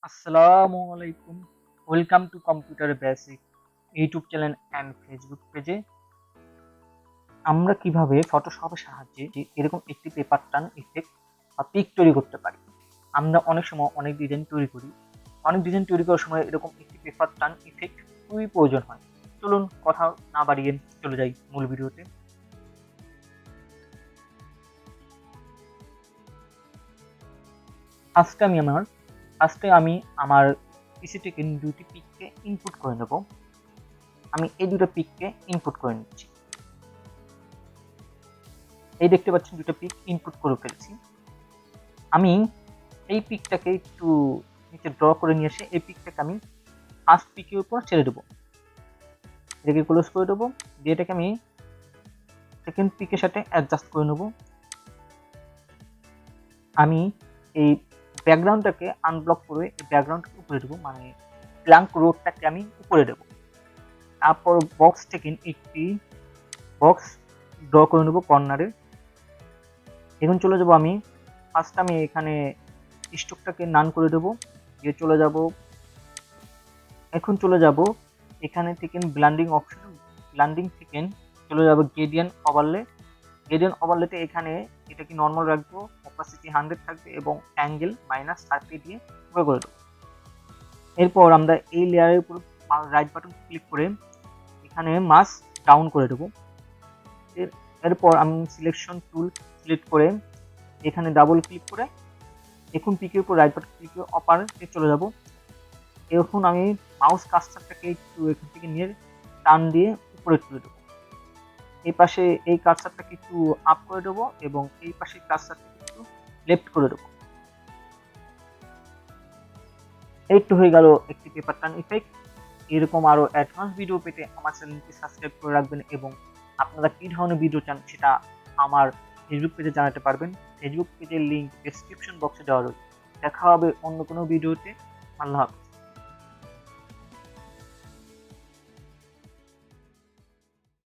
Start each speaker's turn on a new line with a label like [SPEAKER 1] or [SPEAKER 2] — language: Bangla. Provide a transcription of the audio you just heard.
[SPEAKER 1] আসসালামু আলাইকুম। Welcome to computer basic YouTube channel and Facebook পেজে। আমরা কিভাবে ফটোশপের সাহায্যে যে এরকম একটি পেপার টার্ন ইফেক্ট বা পিক তৈরি করতে পারি। আমরা অনেক সময় অনেক ডিজাইন তৈরি করি। অনেক ডিজাইন তৈরি করার সময় এরকম একটি পেপার টার্ন ইফেক্ট খুবই প্রয়োজন হয়। চলুন কথা না বাড়িয়ে চলে যাই মূল ভিডিওতে। আজকে আমি আমার পিসি থেকে দুটি পিককে ইনপুট করে নেব। আমি এই দুটো পিককে ইনপুট করে নিচ্ছি। এই দেখতে পাচ্ছেন দুটো পিক ইনপুট করে ফেলছি। আমি এই পিকটাকে একটু নিচে ড্র করে নিয়ে এসে এই পিকটাকে আমি ফার্স্ট পিকের উপর ছেড়ে দেবো। এটাকে ক্লোজ করে দেবো, দিয়ে এটাকে আমি সেকেন্ড পিকের সাথে অ্যাডজাস্ট করে নেব। আমি এই ব্যাকগ্রাউন্ডটাকে আনব্লক করে এই ব্যাকগ্রাউন্ডটাকে উপরে দেবো, মানে ব্ল্যাঙ্ক রোডটাকে আমি উপরে দেবো। তারপর বক্স থেকে একটি বক্স ড্র করে নেবো কর্নারে। এখন চলে যাব আমি এখানে স্ট্রোকটাকে নান করে দেবো, দিয়ে চলে যাব এখানে থেকে ব্লেন্ডিং অপশন, ব্লেন্ডিং থেকে চলে যাব গ্রেডিয়েন্ট ওভারলেতে এখানে এটাকে নর্মাল রাখবো, অপাসিটি 100 থাকবে এবং অ্যাঙ্গেল -30 দিয়ে করে দেবো। এরপর আমরা এই লেয়ারের উপর রাইট বাটন ক্লিক করে এখানে মাস্ক ডাউন করে দেবো। এরপর আমি সিলেকশন টুল সিলেক্ট করে এখানে ডাবল ক্লিক করে এখন পিকের উপর রাইট বাটন ক্লিক করে অপারেটে চলে যাব। এখন আমি মাউস কার্সারটাকে একটু এখান থেকে নিয়ে টান দিয়ে উপরে তুলে দেবো। এই পাশে এই কার্সারটাকে একটু আপ করে দেবো এবং এই পাশে কার্সারটাকে একটু লেফট করে দেবো। এই তো হয়ে গেল একটি পেপার টার্ন ইফেক্ট। এরকম আরো অ্যাডভান্স ভিডিও পেতে আমার চ্যানেলটি সাবস্ক্রাইব করে রাখবেন এবং আপনারা কি ধরনের ভিডিও চান সেটা আমার ফেসবুক পেজে জানাতে পারবেন। ফেসবুক পেজের লিংক ডেসক্রিপশন বক্সে দেওয়া রয়েছে। দেখা হবে অন্য কোনো ভিডিওতে। আল্লাহ হাফেজ।